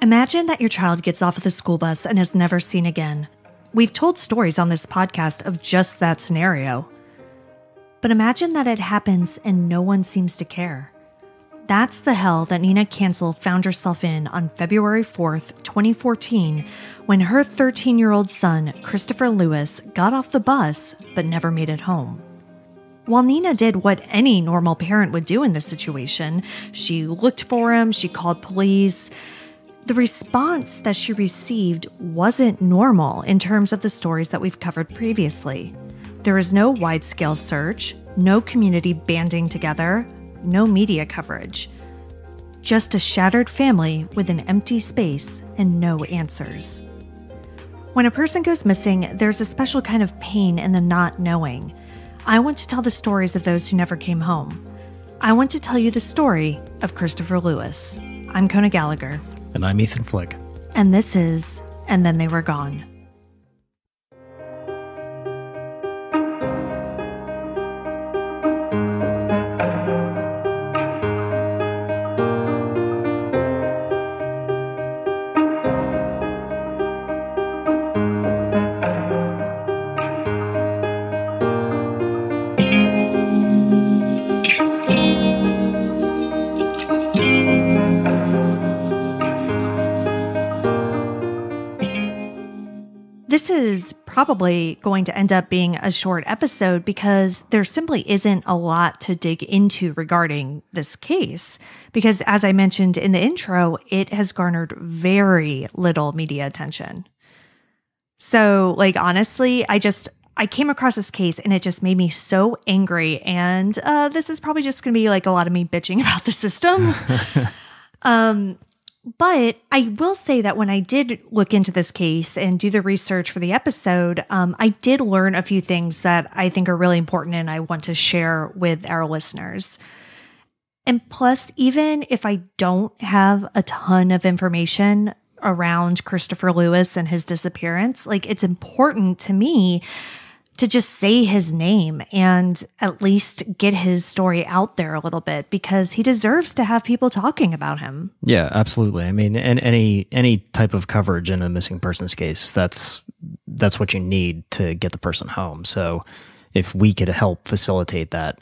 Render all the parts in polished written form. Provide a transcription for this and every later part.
Imagine that your child gets off of the school bus and is never seen again. We've told stories on this podcast of just that scenario. But imagine that it happens and no one seems to care. That's the hell that Nina Cancel found herself in on February 4th, 2014, when her 13-year-old son, Kristopher Lewis, got off the bus but never made it home. While Nina did what any normal parent would do in this situation, she looked for him, she called police. The response that she received wasn't normal in terms of the stories that we've covered previously. There is no wide-scale search, no community banding together, no media coverage. Just a shattered family with an empty space and no answers. When a person goes missing, there's a special kind of pain in the not knowing. I want to tell the stories of those who never came home. I want to tell you the story of Kristopher Lewis. I'm Kona Gallagher. And I'm Ethan Flick. And this is And Then They Were Gone. This is probably going to end up being a short episode because there simply isn't a lot to dig into regarding this case. Because as I mentioned in the intro, it has garnered very little media attention. So, honestly, I came across this case and it just made me so angry. And this is probably just going to be a lot of me bitching about the system. But I will say that when I did look into this case and do the research for the episode, I did learn a few things that I think are really important and I want to share with our listeners. And plus, even if I don't have a ton of information around Kristopher Lewis and his disappearance, it's important to me to just say his name and at least get his story out there a little bit because he deserves to have people talking about him. Yeah, absolutely. I mean, and any type of coverage in a missing persons case, that's what you need to get the person home. So if we could help facilitate that,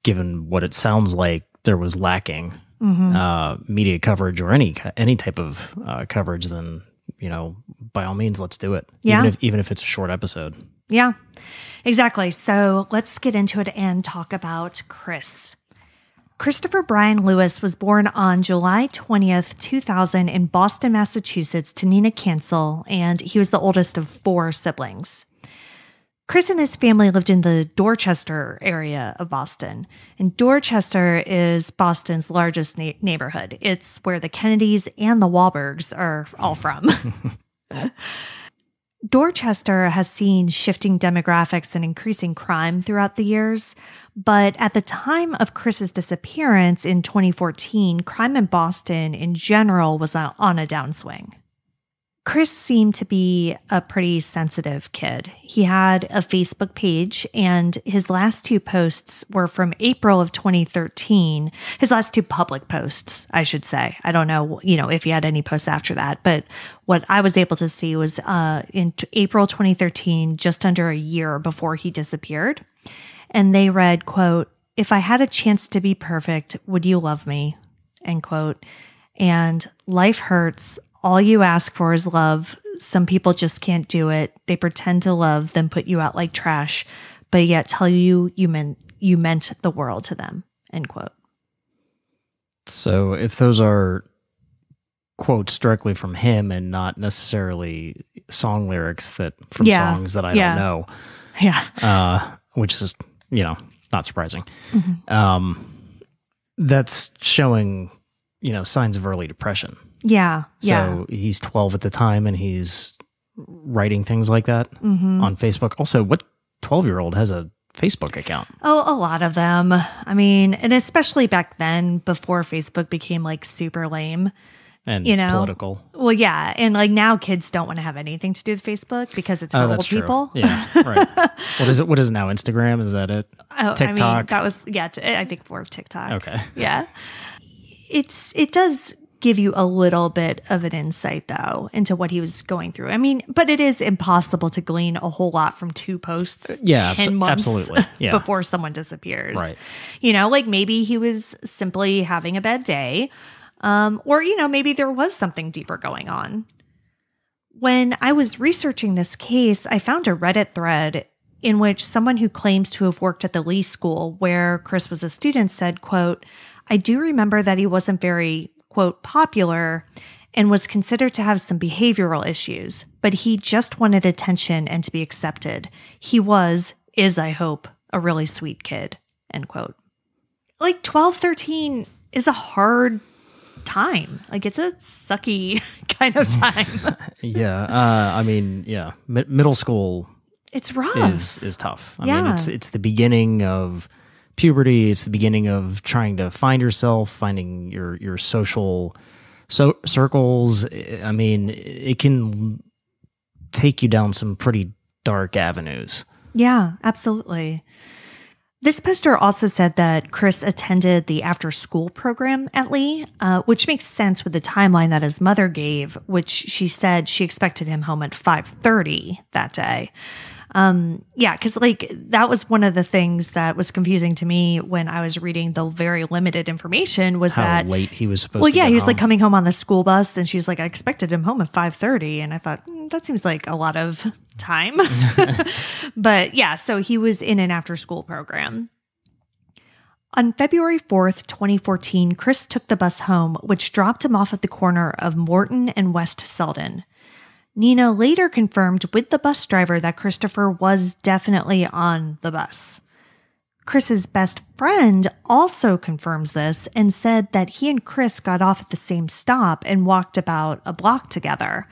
given what it sounds like there was lacking media coverage or any type of coverage, then by all means, let's do it. Yeah. Even if it's a short episode. Yeah, exactly. So let's get into it and talk about Kris. Kristopher Brian Lewis was born on July 20th, 2000 in Boston, Massachusetts to Nina Cancel, and he was the oldest of 4 siblings. Kris and his family lived in the Dorchester area of Boston, and Dorchester is Boston's largest neighborhood. It's where the Kennedys and the Wahlbergs are all from. Dorchester has seen shifting demographics and increasing crime throughout the years, but at the time of Kris's disappearance in 2014, crime in Boston in general was on a downswing. Kris seemed to be a pretty sensitive kid. He had a Facebook page, and his last 2 posts were from April of 2013. His last 2 public posts, I should say. I don't know, if he had any posts after that, but what I was able to see was in April 2013, just under a year before he disappeared. And they read, quote, "If I had a chance to be perfect, would you love me?" End quote. And life hurts. All you ask for is love. Some people just can't do it. They pretend to love, then put you out like trash, but yet tell you meant the world to them. End quote. So if those are quotes directly from him and not necessarily song lyrics from songs that I don't know, which is not surprising. Mm-hmm. That's showing signs of early depression. Yeah. So he's 12 at the time and he's writing things like that on Facebook. Also, what 12-year-old has a Facebook account? Oh, a lot of them. I mean, and especially back then before Facebook became super lame. And political. Well, yeah. And now kids don't want to have anything to do with Facebook because it's for old people. Yeah, right. What is it now? Instagram? Is that it? Oh, TikTok? I mean, I think more of TikTok. Okay. Yeah. It does give you a little bit of an insight, though, into what he was going through. I mean, but it is impossible to glean a whole lot from 2 posts 10 months absolutely. Yeah. before someone disappears. Right. Like maybe he was simply having a bad day, or, maybe there was something deeper going on. When I was researching this case, I found a Reddit thread in which someone who claims to have worked at the Lee School where Kris was a student said, quote, "I do remember that he wasn't very, quote, popular and was considered to have some behavioral issues, but he just wanted attention and to be accepted. He is, I hope, a really sweet kid," end quote. 12, 13 is a hard time. It's a sucky kind of time. Yeah. Middle school it's rough. is tough. I mean, it's the beginning of puberty. It's the beginning of trying to find yourself, finding your social circles. I mean, it can take you down some pretty dark avenues. Yeah, absolutely. This poster also said that Kris attended the after-school program at Lee, which makes sense with the timeline that his mother gave, which she said she expected him home at 5:30 that day. Because that was one of the things that was confusing to me when I was reading the very limited information was how late he was supposed to he was home. Coming home on the school bus, and she's like, I expected him home at 5:30, and I thought that seems like a lot of time. But yeah, so he was in an after-school program. On February 4th, 2014, Kris took the bus home, which dropped him off at the corner of Morton and West Selden. Nina later confirmed with the bus driver that Kristopher was definitely on the bus. Chris's best friend also confirms this and said that he and Kris got off at the same stop and walked about a block together.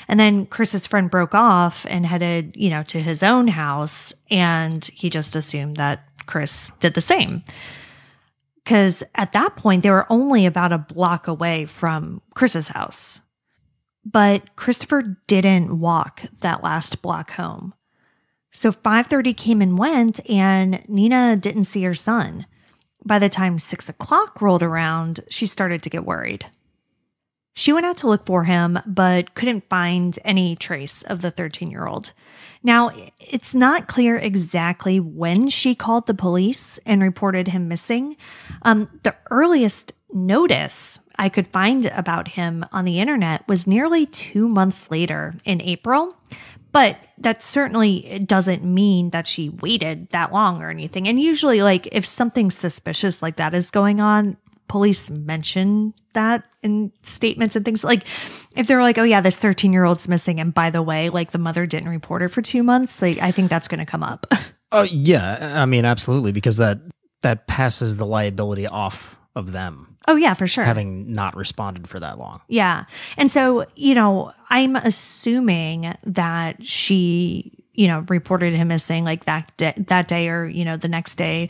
And then Chris's friend broke off and headed, to his own house, and he just assumed that Kris did the same. Because at that point, they were only about a block away from Chris's house. But Kristopher didn't walk that last block home. So 5:30 came and went, and Nina didn't see her son. By the time 6 o'clock rolled around, she started to get worried. She went out to look for him, but couldn't find any trace of the 13-year-old. Now, it's not clear exactly when she called the police and reported him missing. The earliest notice I could find about him on the internet was nearly 2 months later in April. But that certainly doesn't mean that she waited that long or anything. And usually, if something suspicious like that is going on, police mention that in statements and things. If they're like, oh yeah, this 13-year-old's missing, and by the way, the mother didn't report it for 2 months, I think that's going to come up. Oh yeah, I mean, absolutely, because that passes the liability off of them. Oh yeah, for sure. Having not responded for that long. Yeah. And so, I'm assuming that she, reported him missing that day or, the next day.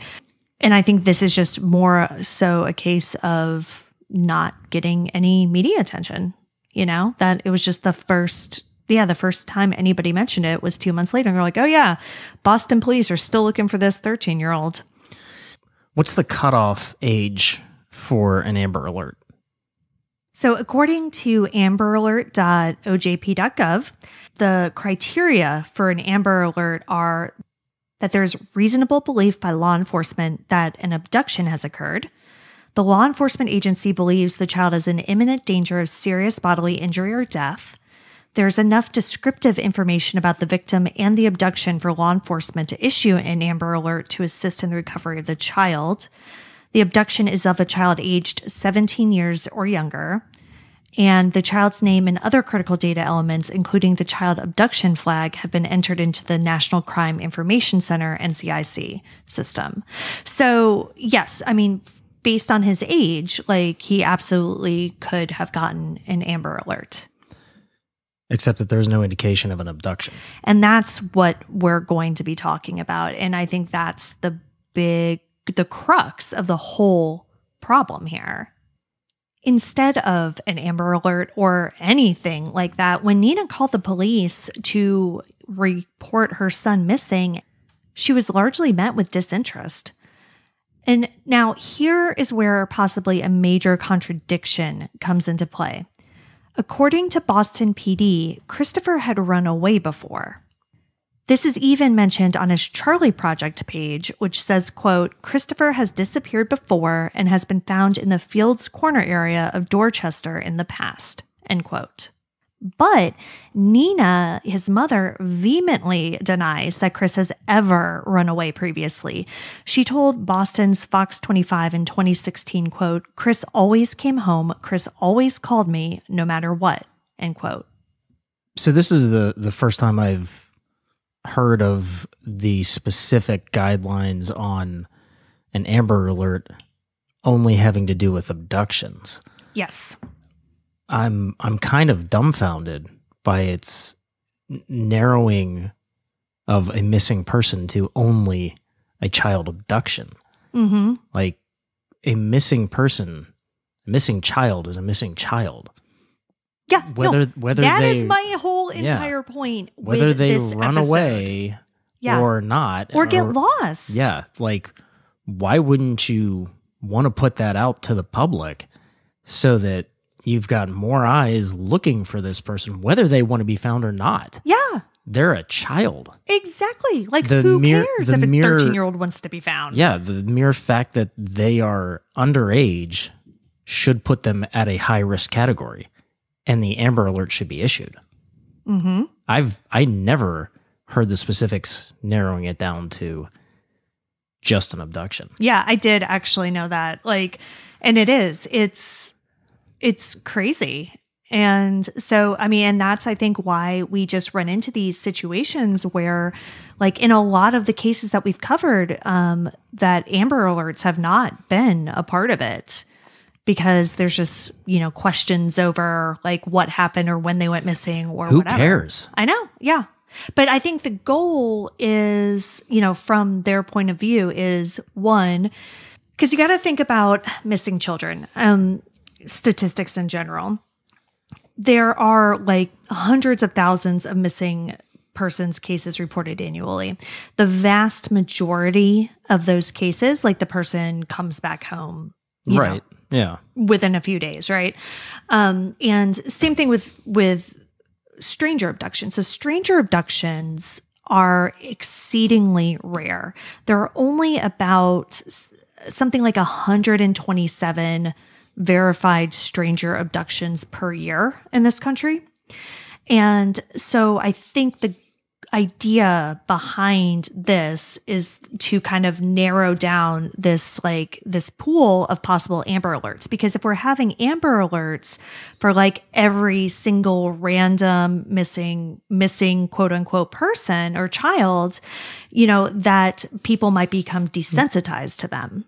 And I think this is just more so a case of not getting any media attention, that it was just the first time anybody mentioned it was 2 months later. And they're like, oh yeah, Boston police are still looking for this 13-year-old. What's the cutoff age for an Amber Alert? So according to amberalert.ojp.gov, the criteria for an Amber Alert are that there's reasonable belief by law enforcement that an abduction has occurred. The law enforcement agency believes the child is in imminent danger of serious bodily injury or death. There's enough descriptive information about the victim and the abduction for law enforcement to issue an Amber Alert to assist in the recovery of the child. The abduction is of a child aged 17 years or younger, and the child's name and other critical data elements, including the child abduction flag, have been entered into the National Crime Information Center, NCIC system. So, yes, I mean, based on his age, he absolutely could have gotten an Amber Alert. Except that there's no indication of an abduction. And that's what we're going to be talking about. And I think that's the crux of the whole problem here. Instead of an Amber Alert or anything like that, when Nina called the police to report her son missing, she was largely met with disinterest. And now here is where possibly a major contradiction comes into play. According to Boston PD, Kristopher had run away before. This is even mentioned on his Charlie Project page, which says, quote, Kristopher has disappeared before and has been found in the Fields Corner area of Dorchester in the past, end quote. But Nina, his mother, vehemently denies that Kris has ever run away previously. She told Boston's Fox 25 in 2016, quote, Kris always came home. Kris always called me no matter what, end quote. So this is the first time I've heard of the specific guidelines on an Amber Alert only having to do with abductions. Yes. I'm kind of dumbfounded by its narrowing of a missing person to only a child abduction. Mm-hmm. Like a missing person, a missing child is a missing child. Yeah, whether that they, is my whole entire point. Whether with they this run episode. away or not, or get lost. Yeah, like why wouldn't you want to put that out to the public so that you've got more eyes looking for this person, whether they want to be found or not? Yeah. They're a child. Exactly. Like, who cares if a 13-year-old wants to be found? Yeah, the mere fact that they are underage should put them at a high-risk category, and the Amber Alert should be issued. Mm-hmm. I never heard the specifics narrowing it down to just an abduction. Yeah, I did actually know that. Like, and it's crazy. And so, I mean, and that's, I think, why we just run into these situations where, like, in a lot of the cases that we've covered, that Amber Alerts have not been a part of it, because there's just, questions over, like, what happened or when they went missing or who whatever. Who cares? I know. Yeah. But I think the goal is, from their point of view is, one, because you got to think about missing children, statistics in general. There are like hundreds of thousands of missing persons cases reported annually. The vast majority of those cases, like the person comes back home, right? Yeah, within a few days, right? And same thing with stranger abductions. So stranger abductions are exceedingly rare. There are only about something like 127 verified stranger abductions per year in this country. And so I think the idea behind this is to kind of narrow down this pool of possible Amber Alerts. Because if we're having Amber Alerts for like every single random missing quote unquote person or child, that people might become desensitized to them.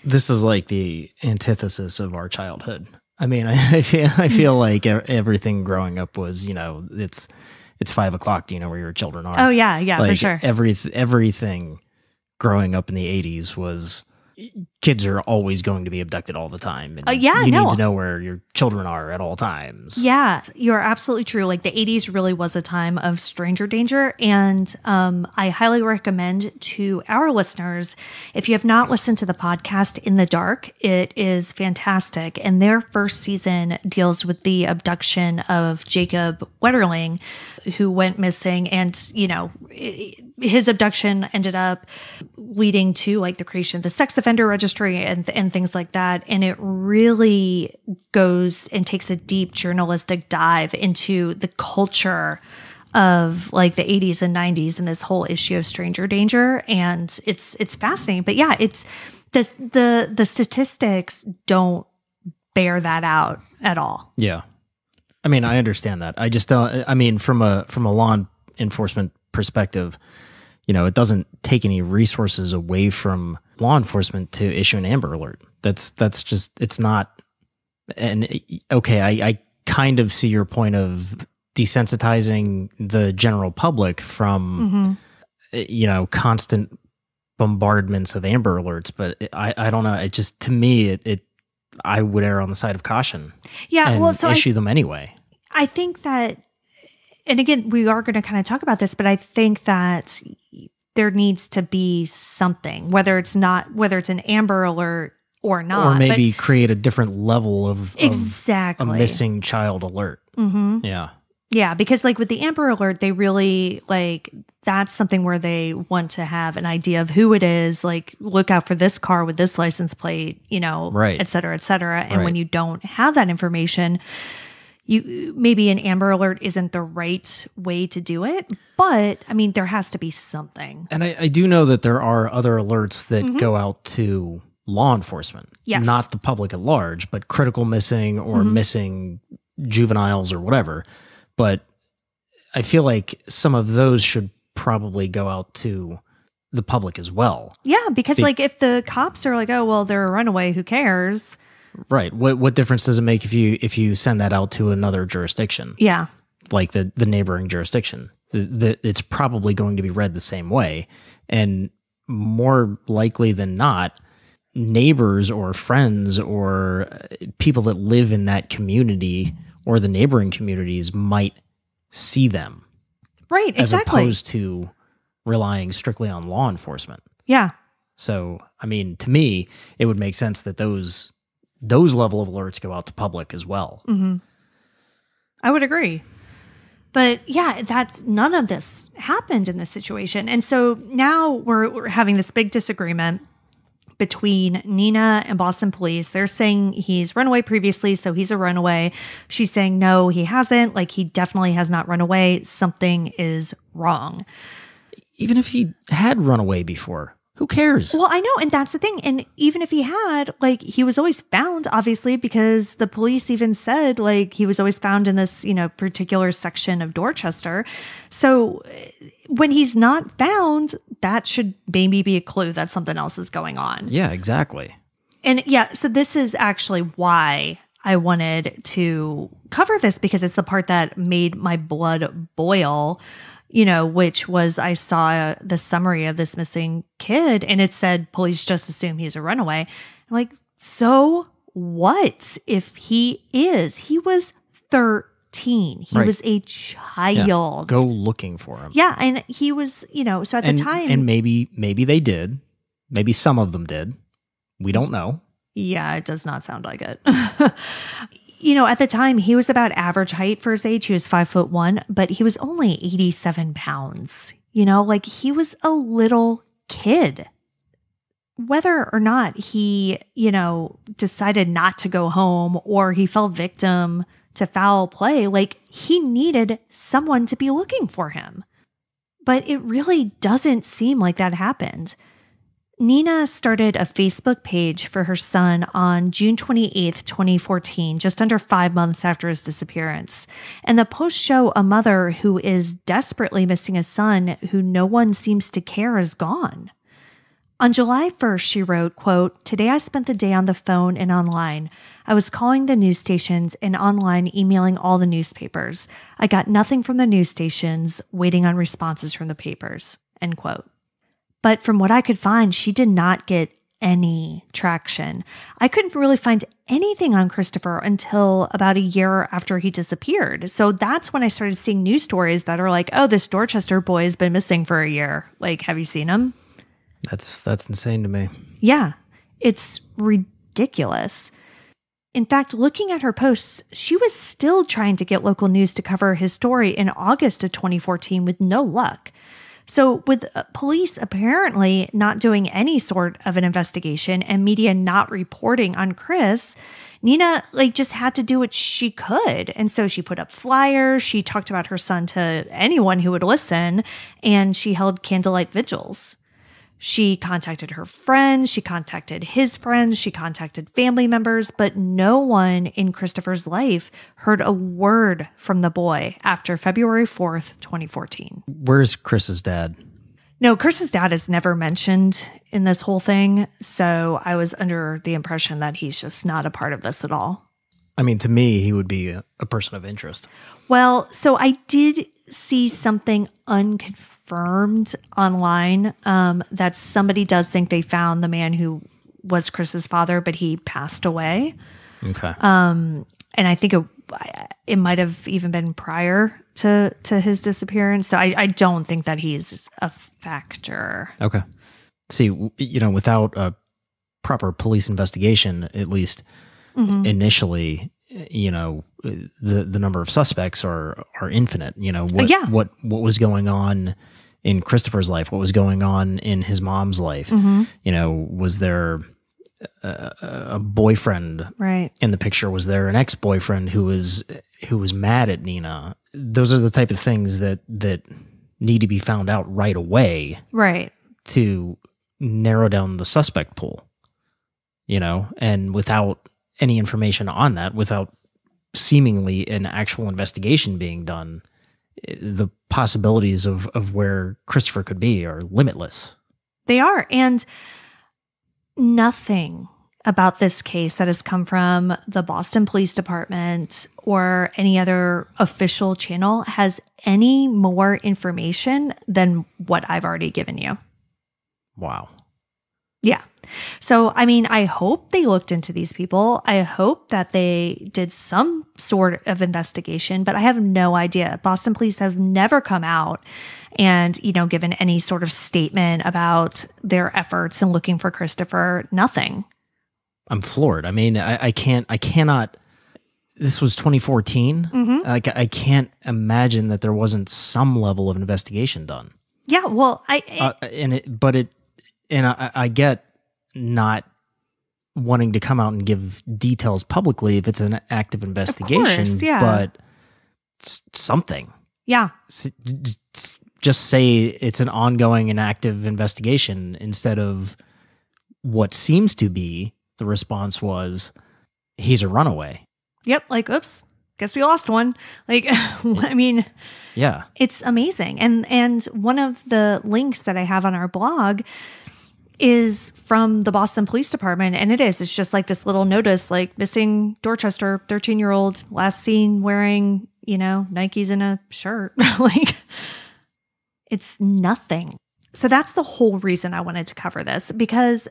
This is like the antithesis of our childhood. I mean, I feel like everything growing up was, it's 5 o'clock. Do you know where your children are? Oh yeah, like, for sure. Everything growing up in the 80s was kids are always going to be abducted all the time. And you need to know where your children are at all times. Yeah, you're absolutely true. Like the 80s really was a time of stranger danger. And I highly recommend to our listeners, if you have not listened to the podcast In the Dark, it is fantastic. And their first season deals with the abduction of Jacob Wetterling, who went missing. And, his abduction ended up leading to like the creation of the sex offender registry and things like that. And it really goes and takes a deep journalistic dive into the culture of like the 80s and 90s and this whole issue of stranger danger. And it's fascinating. But yeah, it's the statistics don't bear that out at all. Yeah. I mean, I understand that. I just don't, from a law enforcement perspective, it doesn't take any resources away from law enforcement to issue an Amber Alert. That's just, it's not, and okay, I kind of see your point of desensitizing the general public from, constant bombardments of Amber Alerts, but I don't know. It just, to me, I would err on the side of caution. Yeah, and issue them anyway. I think that, and again, we are going to kind of talk about this, but I think that there needs to be something, whether it's an Amber Alert or not. Or maybe create a different level of exactly a missing child alert. Mm-hmm. Yeah. Yeah, because like with the Amber Alert, they really like that's something where they want to have an idea of who it is, like look out for this car with this license plate, right. et cetera, et cetera. And when you don't have that information, maybe an Amber Alert isn't the right way to do it. But I mean, there has to be something. And I do know that there are other alerts that go out to law enforcement, not the public at large, but critical missing or missing juveniles or whatever. But I feel like some of those should probably go out to the public as well. Yeah, because like if the cops are like, oh, well, they're a runaway, who cares? Right. What difference does it make if you send that out to another jurisdiction? Yeah. Like the neighboring jurisdiction. It's probably going to be read the same way. And more likely than not, neighbors or friends or people that live in that community or the neighboring communities might see them. Right, exactly. As opposed to relying strictly on law enforcement. Yeah. So, I mean, to me, it would make sense that those level of alerts go out to public as well. Mm-hmm. I would agree. But yeah, none of this happened in this situation. And so now we're having this big disagreement between Nina and Boston police. They're saying he's run away previously, so he's a runaway. She's saying, no, he hasn't. Like, he definitely has not run away. Something is wrong. Even if he had run away before, who cares? Well, I know, and that's the thing. And even if he had, like, he was always found, obviously, because the police even said, like, he was always found in this, particular section of Dorchester. So when he's not found, that should maybe be a clue that something else is going on. Yeah, exactly. And yeah, so this is actually why I wanted to cover this, because it's the part that made my blood boil. Which was I saw the summary of this missing kid and it said, police just assume he's a runaway. I'm like, so what if he is? He was 13. He was a child. Yeah. Go looking for him. Yeah. And he was, so at the time. And maybe they did. Maybe some of them did. We don't know. Yeah, it does not sound like it. At the time, he was about average height for his age. He was 5'1", but he was only 87 pounds. Like he was a little kid. Whether or not he, decided not to go home or he fell victim to foul play, like he needed someone to be looking for him. But it really doesn't seem like that happened. Nina started a Facebook page for her son on June 28th, 2014, just under 5 months after his disappearance. And the posts show a mother who is desperately missing a son who no one seems to care is gone. On July 1st, she wrote, quote, "Today I spent the day on the phone and online. I was calling the news stations and online emailing all the newspapers. I got nothing from the news stations, waiting on responses from the papers," end quote. But from what I could find, she did not get any traction. I couldn't really find anything on Kristopher until about a year after he disappeared. So that's when I started seeing news stories that are like, oh, this Dorchester boy has been missing for a year. Like, have you seen him? That's insane to me. Yeah, it's ridiculous. In fact, looking at her posts, she was still trying to get local news to cover his story in August of 2014 with no luck. So with police apparently not doing any sort of an investigation and media not reporting on Kris, Nina just had to do what she could. And so she put up flyers, she talked about her son to anyone who would listen, and she held candlelight vigils. She contacted her friends, she contacted his friends, she contacted family members, but no one in Kristopher's life heard a word from the boy after February 4th, 2014. Where's Chris's dad? No, Chris's dad is never mentioned in this whole thing, so I was under the impression that he's just not a part of this at all. I mean, to me, he would be a person of interest. Well, so I did see something unconfirmed online that somebody does think they found the man who was Chris's father, but he passed away. Okay. And I think it might have even been prior to his disappearance. So I don't think that he's a factor. Okay. See, without a proper police investigation, at least initially, the number of suspects are infinite. What was going on in Kristopher's life? What was going on in his mom's life? Was there a boyfriend in the picture? Was there an ex-boyfriend who was mad at Nina? Those are the type of things that need to be found out right away, to narrow down the suspect pool. And without any information on that, without seemingly an actual investigation being done, the possibilities of where Kristopher could be are limitless. They are. And nothing about this case that has come from the Boston Police Department or any other official channel has any more information than what I've already given you. Wow. Yeah. So, I mean, I hope they looked into these people. I hope that they did some sort of investigation, but I have no idea. Boston police have never come out and, given any sort of statement about their efforts in looking for Kristopher. Nothing. I'm floored. I mean, I cannot, this was 2014. Like, I can't imagine that there wasn't some level of investigation done. Yeah. Well, I get not wanting to come out and give details publicly if it's an active investigation, of course, yeah. But something. Yeah. Just say it's an ongoing and active investigation instead of what seems to be the response was, he's a runaway. Yep. Like, oops, guess we lost one. Like, I mean, yeah, it's amazing. And one of the links that I have on our blog is from the Boston Police Department. And it's just like this little notice, like missing Dorchester, 13-year-old, last seen wearing, Nikes and a shirt. Like, it's nothing. So that's the whole reason I wanted to cover this, because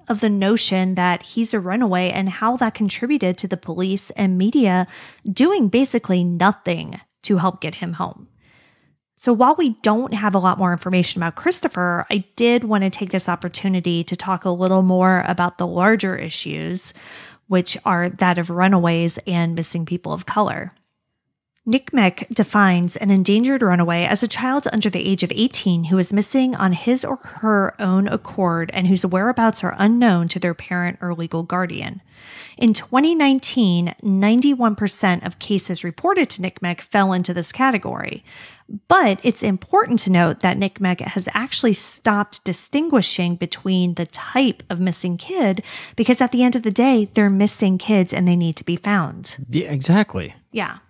of the notion that he's a runaway and how that contributed to the police and media doing basically nothing to help get him home. So while we don't have a lot more information about Kristopher, I did want to take this opportunity to talk a little more about the larger issues, which are that of runaways and missing people of color. NCMEC defines an endangered runaway as a child under the age of 18 who is missing on his or her own accord and whose whereabouts are unknown to their parent or legal guardian. In 2019, 91% of cases reported to NCMEC fell into this category. But it's important to note that NCMEC has actually stopped distinguishing between the type of missing kid because at the end of the day, they're missing kids and they need to be found. Yeah, exactly. Yeah.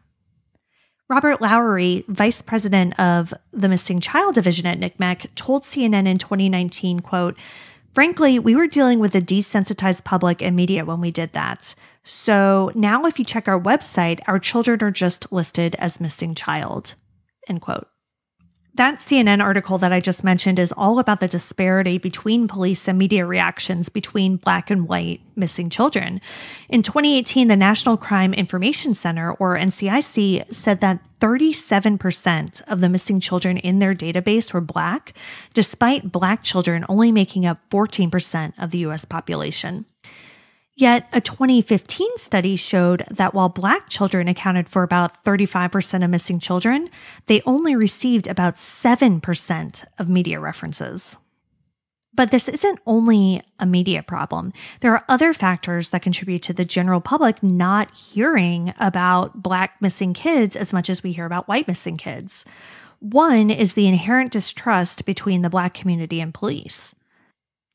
Robert Lowery, vice president of the Missing Child Division at NCMEC, told CNN in 2019, quote, "Frankly, we were dealing with a desensitized public and media when we did that. So now if you check our website, our children are just listed as missing child," end quote. That CNN article that I just mentioned is all about the disparity between police and media reactions between Black and white missing children. In 2018, the National Crime Information Center, or NCIC, said that 37% of the missing children in their database were Black, despite Black children only making up 14% of the U.S. population. Yet a 2015 study showed that while Black children accounted for about 35% of missing children, they only received about 7% of media references. But this isn't only a media problem. There are other factors that contribute to the general public not hearing about Black missing kids as much as we hear about white missing kids. One is the inherent distrust between the Black community and police.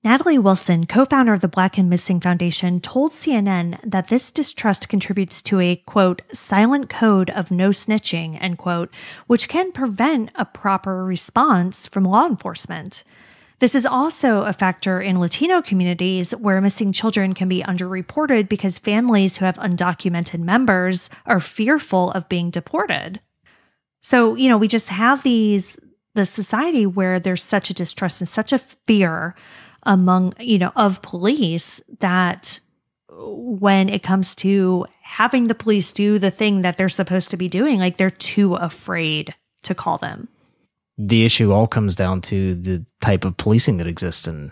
Natalie Wilson, co-founder of the Black and Missing Foundation, told CNN that this distrust contributes to a, quote, silent code of no snitching, end quote, which can prevent a proper response from law enforcement. This is also a factor in Latino communities where missing children can be underreported because families who have undocumented members are fearful of being deported. So, we just have the society where there's such a distrust and such a fear among, of police that when it comes to having the police do the thing that they're supposed to be doing. Like, they're too afraid to call them. The issue all comes down to the type of policing that exists in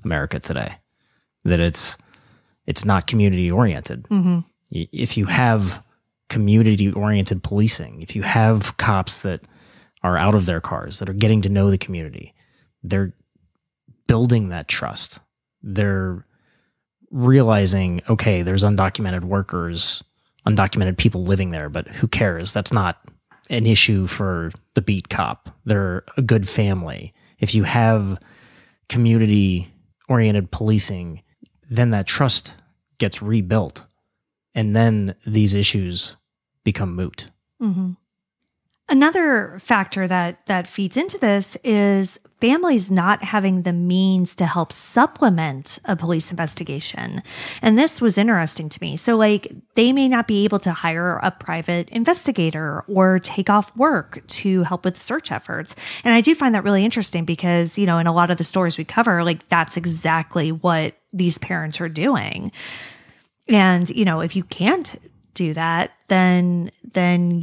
America today, that it's not community oriented. Mm-hmm. If you have community oriented policing, if you have cops that are out of their cars, that are getting to know the community, they're building that trust. They're realizing, okay, there's undocumented workers, undocumented people living there, but who cares? That's not an issue for the beat cop. They're a good family. If you have community-oriented policing, then that trust gets rebuilt, and then these issues become moot. Mm-hmm. Another factor that feeds into this is families not having the means to help supplement a police investigation. And this was interesting to me. So, like, they may not be able to hire a private investigator or take off work to help with search efforts. And I do find that really interesting because, in a lot of the stories we cover, like, that's exactly what these parents are doing. And, if you can't do that, then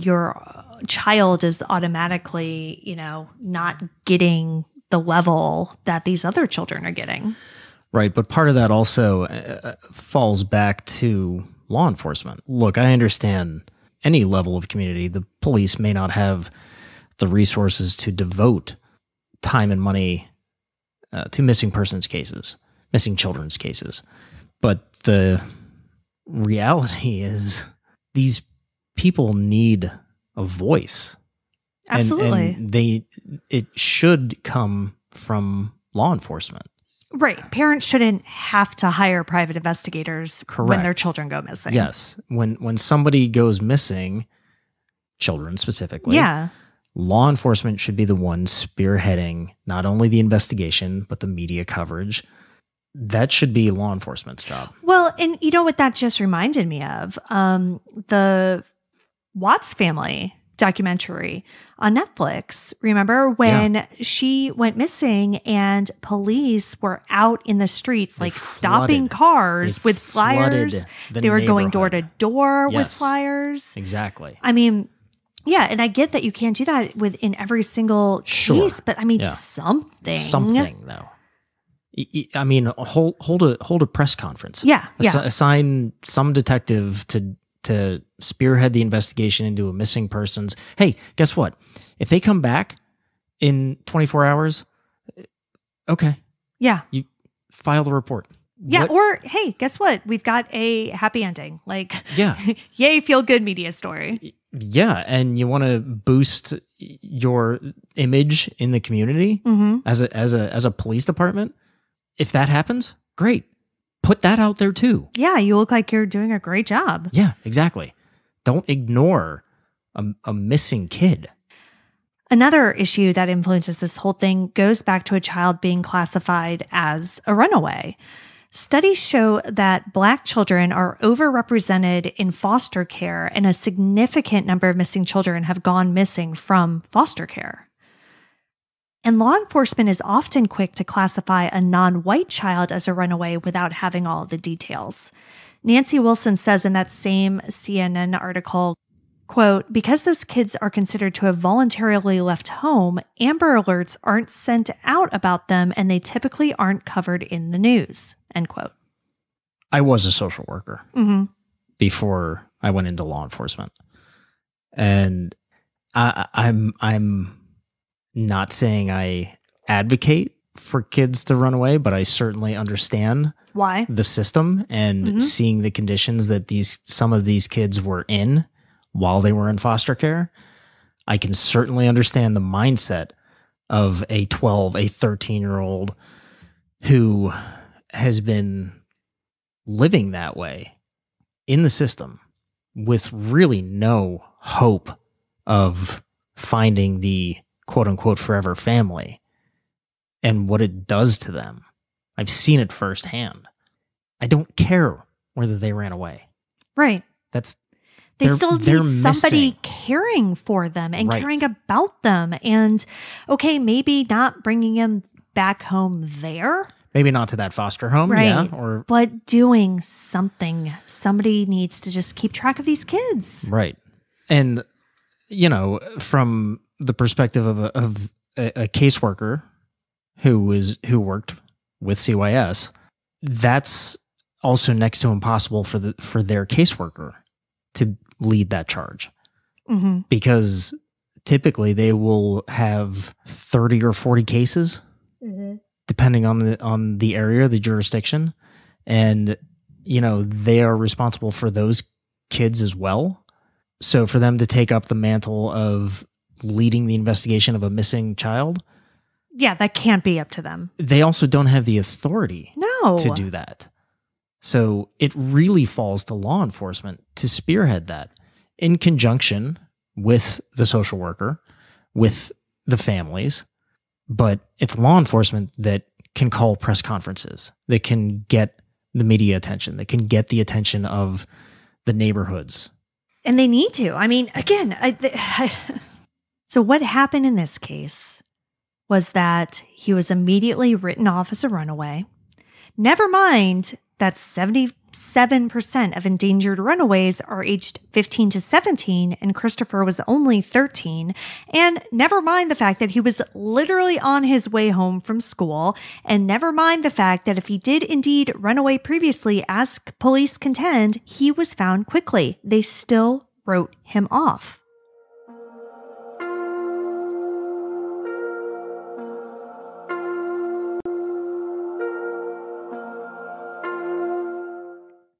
your child is automatically, not getting the level that these other children are getting. Right. But part of that also falls back to law enforcement. Look, I understand any level of community. The police may not have the resources to devote time and money to missing persons cases, missing children's cases. But the reality is these people need a voice. Absolutely. And it should come from law enforcement. Right. Parents shouldn't have to hire private investigators when their children go missing. Yes. When somebody goes missing, children specifically, law enforcement should be the one spearheading not only the investigation, but the media coverage. That should be law enforcement's job. Well, and you know what that just reminded me of? The Watts family documentary on Netflix. Remember when she went missing and police were out in the streets, like stopping cars with flyers. They were going door to door with flyers. Exactly. I mean, yeah, and I get that you can't do that within every single case, but I mean, something. Something, though. I mean, hold a press conference. Yeah. Assign some detective to spearhead the investigation into a missing persons. Hey, guess what? If they come back in 24 hours, okay. Yeah. You file the report. Yeah. Or, hey, guess what? We've got a happy ending. Like, yay, feel good media story. Yeah. And you want to boost your image in the community as a police department. If that happens, great. Put that out there too. Yeah, you look like you're doing a great job. Yeah, exactly. Don't ignore a missing kid. Another issue that influences this whole thing goes back to a child being classified as a runaway. Studies show that Black children are overrepresented in foster care, and a significant number of missing children have gone missing from foster care. And law enforcement is often quick to classify a non-white child as a runaway without having all the details. Nancy Wilson says in that same CNN article, quote, because those kids are considered to have voluntarily left home, Amber Alerts aren't sent out about them and they typically aren't covered in the news, end quote. I was a social worker before I went into law enforcement. And I'm not saying I advocate for kids to run away, but I certainly understand why the system and seeing the conditions that some of these kids were in while they were in foster care. I can certainly understand the mindset of a 12, a 13-year-old who has been living that way in the system with really no hope of finding the quote-unquote forever family and what it does to them. I've seen it firsthand. I don't care whether they ran away. Right. They still need somebody missing. Caring for them and caring about them. And okay, maybe not bringing them back home there. Maybe not to that foster home, right? yeah, or but doing something. Somebody needs to just keep track of these kids, right. And from the perspective of a caseworker who worked with CYS, that's also next to impossible for their caseworker to lead that charge, because typically they will have 30 or 40 cases, depending on the area, the jurisdiction, and they are responsible for those kids as well. So for them to take up the mantle of leading the investigation of a missing child, yeah, that can't be up to them. They also don't have the authority to do that. So it really falls to law enforcement to spearhead that in conjunction with the social worker, with the families. But it's law enforcement that can call press conferences, that can get the media attention, that can get the attention of the neighborhoods. And they need to. I mean, again, so what happened in this case was that he was immediately written off as a runaway. Never mind that 77% of endangered runaways are aged 15 to 17, and Kristopher was only 13. And never mind the fact that he was literally on his way home from school. And never mind the fact that if he did indeed run away previously, as police contend, he was found quickly. They still wrote him off.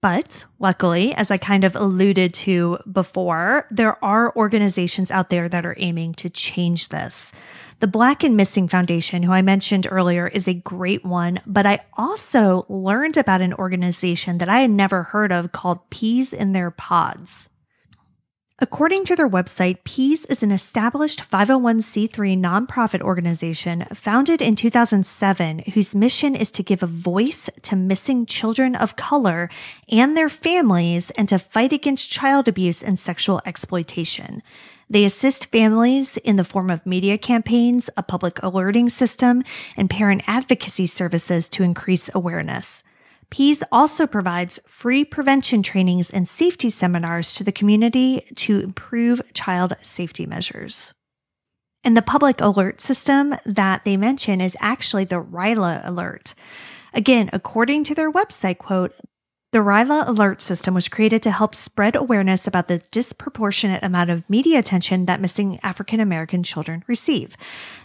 But luckily, as I kind of alluded to before, there are organizations out there that are aiming to change this. The Black and Missing Foundation, who I mentioned earlier, is a great one, but I also learned about an organization that I had never heard of called Peas in Their Pods. According to their website, Peas is an established 501c3 nonprofit organization founded in 2007 whose mission is to give a voice to missing children of color and their families and to fight against child abuse and sexual exploitation. They assist families in the form of media campaigns, a public alerting system, and parent advocacy services to increase awareness. Peas also provides free prevention trainings and safety seminars to the community to improve child safety measures. And the public alert system that they mention is actually the RILA alert. Again, according to their website, quote, the RILA alert system was created to help spread awareness about the disproportionate amount of media attention that missing African American children receive.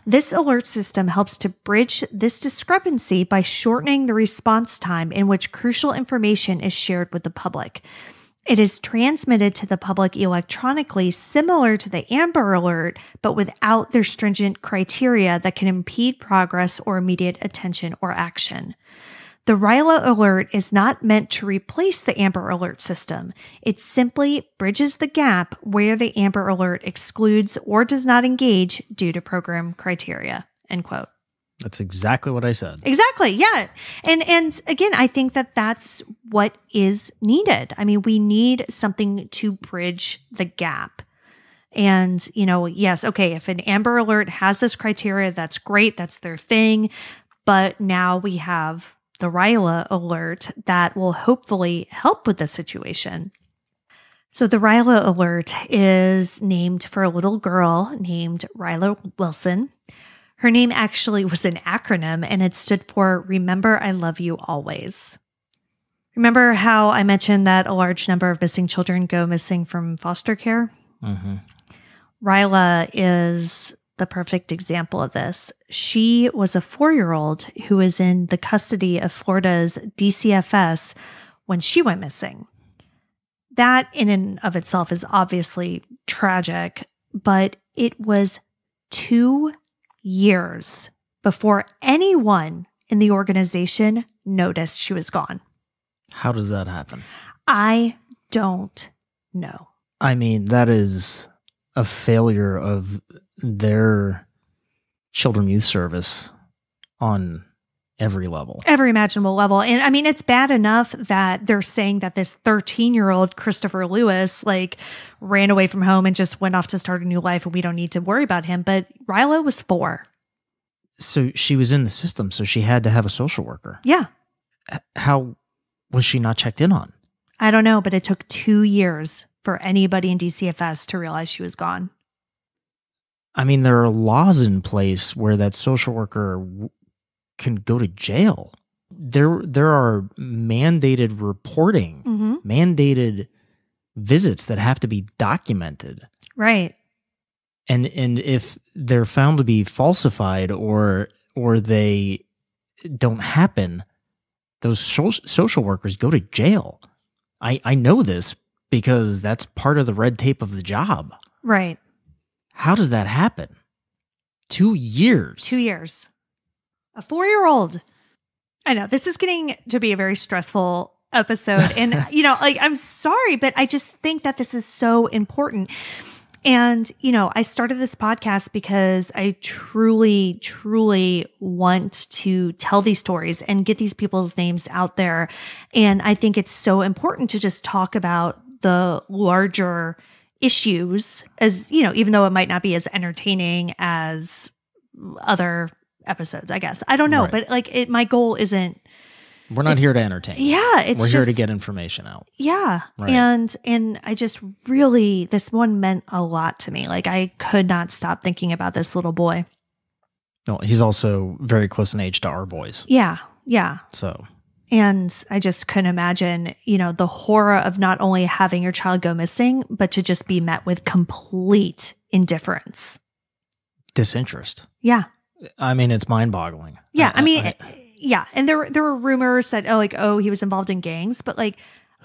This alert system helps to bridge this discrepancy by shortening the response time in which crucial information is shared with the public. It is transmitted to the public electronically, similar to the Amber Alert, but without their stringent criteria that can impede progress or immediate attention or action. The RILA alert is not meant to replace the Amber Alert system. It simply bridges the gap where the Amber Alert excludes or does not engage due to program criteria, end quote. That's exactly what I said. Exactly, yeah. And again, I think that that's what is needed. I mean, we need something to bridge the gap. And, yes, okay, if an Amber Alert has this criteria, that's great. That's their thing. But now we have the RILA alert that will hopefully help with the situation. So the RILA alert is named for a little girl named Ryla Wilson. Her name actually was an acronym, and it stood for Remember I Love You Always. Remember how I mentioned that a large number of missing children go missing from foster care? Mm-hmm. Ryla is the perfect example of this. She was a 4-year-old who was in the custody of Florida's DCFS when she went missing. That in and of itself is obviously tragic, but it was 2 years before anyone in the organization noticed she was gone. How does that happen? I don't know. I mean, that is a failure of their children youth service on every level. Every imaginable level. And I mean, it's bad enough that they're saying that this 13-year-old Kristopher Lewis ran away from home and just went off to start a new life and we don't need to worry about him. But Ryla was 4. So she was in the system, so she had to have a social worker. Yeah. How was she not checked in on? I don't know, but it took 2 years for anybody in DCFS to realize she was gone. I mean, there are laws in place where that social worker can go to jail. There are mandated reporting, mandated visits that have to be documented. Right. And if they're found to be falsified or they don't happen, those social workers go to jail. I know this because that's part of the red tape of the job. Right. How does that happen? 2 years. 2 years. A 4-year-old. I know this is getting to be a very stressful episode. And, I'm sorry, but I just think that this is so important. And, I started this podcast because I truly, truly want to tell these stories and get these people's names out there. And I think it's so important to just talk about the larger issues as, even though it might not be as entertaining as other episodes, I guess. I don't know, right. But my goal isn't. We're not here to entertain. Yeah, we're here to get information out. Yeah, right. And I just really, this one meant a lot to me. I could not stop thinking about this little boy. No, he's also very close in age to our boys. Yeah. So. And I just couldn't imagine, the horror of not only having your child go missing, but to just be met with complete indifference. Disinterest. Yeah. I mean, it's mind-boggling. Yeah, yeah. And there were rumors that, he was involved in gangs, but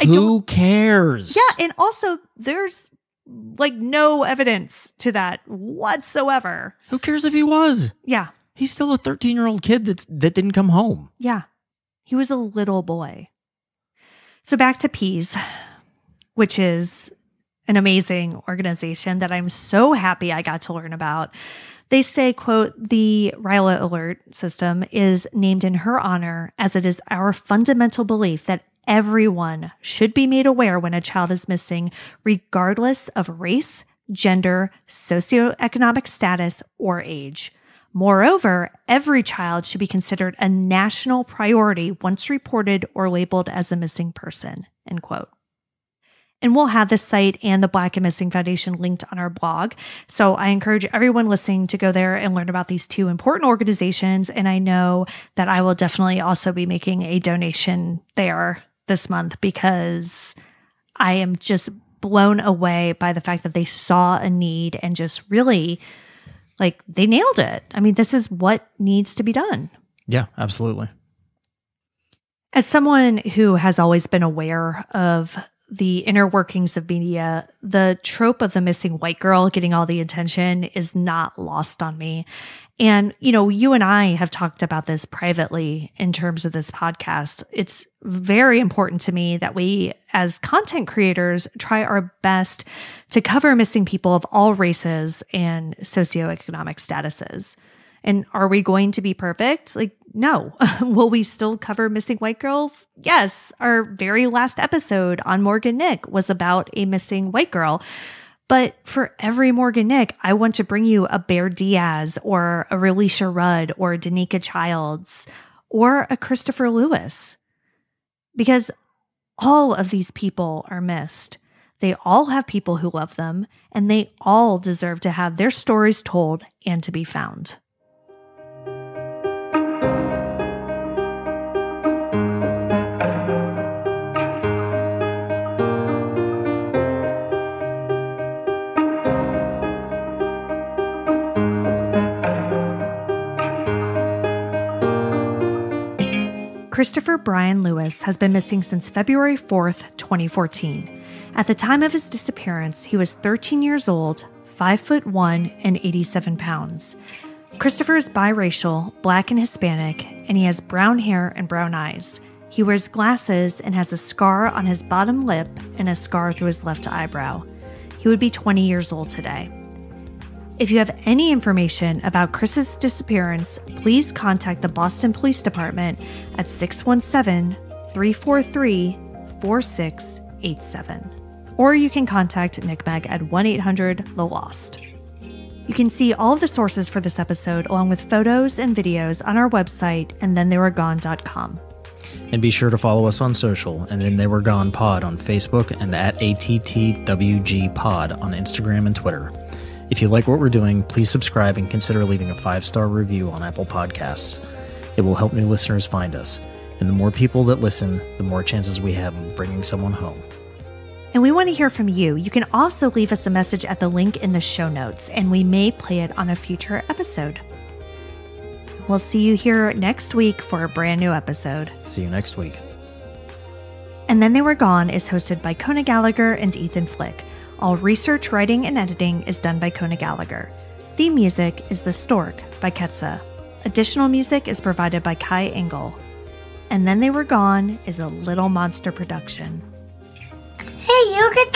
who cares? Yeah. And also there's no evidence to that whatsoever. Who cares if he was? Yeah. He's still a 13-year-old kid that didn't come home. Yeah. He was a little boy. So back to Peas, which is an amazing organization that I'm so happy I got to learn about. They say, quote, the Ryla Alert system is named in her honor as it is our fundamental belief that everyone should be made aware when a child is missing, regardless of race, gender, socioeconomic status, or age. Moreover, every child should be considered a national priority once reported or labeled as a missing person, end quote. And we'll have this site and the Black and Missing Foundation linked on our blog. So I encourage everyone listening to go there and learn about these two important organizations. And I know that I will definitely also be making a donation there this month because I am just blown away by the fact that they saw a need and just really, they nailed it. I mean, this is what needs to be done. Yeah, absolutely. As someone who has always been aware of the inner workings of media, the trope of the missing white girl getting all the attention is not lost on me. And, you and I have talked about this privately in terms of this podcast. It's very important to me that we, as content creators, try our best to cover missing people of all races and socioeconomic statuses. And are we going to be perfect? No. Will we still cover missing white girls? Yes. Our very last episode on Morgan Nick was about a missing white girl. But for every Morgan Nick, I want to bring you a Bear Diaz or a Relisha Rudd or a Danica Childs or a Kristopher Lewis. Because all of these people are missed. They all have people who love them, and they all deserve to have their stories told and to be found. Kristopher Brian Lewis has been missing since February 4th, 2014. At the time of his disappearance, he was 13 years old, 5'1", and 87 pounds. Kristopher is biracial, Black and Hispanic, and he has brown hair and brown eyes. He wears glasses and has a scar on his bottom lip and a scar through his left eyebrow. He would be 20 years old today. If you have any information about Kris's disappearance, please contact the Boston Police Department at 617-343-4687. Or you can contact NCMEC at 1-800-THE-LOST. You can see all of the sources for this episode along with photos and videos on our website, andthentheyweregone.com. And be sure to follow us on social, and Then They Were Gone Pod on Facebook and at ATTWG Pod on Instagram and Twitter. If you like what we're doing, please subscribe and consider leaving a 5-star review on Apple Podcasts. It will help new listeners find us. And the more people that listen, the more chances we have of bringing someone home. And we want to hear from you. You can also leave us a message at the link in the show notes, and we may play it on a future episode. We'll see you here next week for a brand new episode. See you next week. And Then They Were Gone is hosted by Kona Gallagher and Ethan Flick. All research, writing, and editing is done by Kona Gallagher. Theme music is The Stork by Ketsa. Additional music is provided by Kai Engel. And Then They Were Gone is a Little Monster production. Hey, you get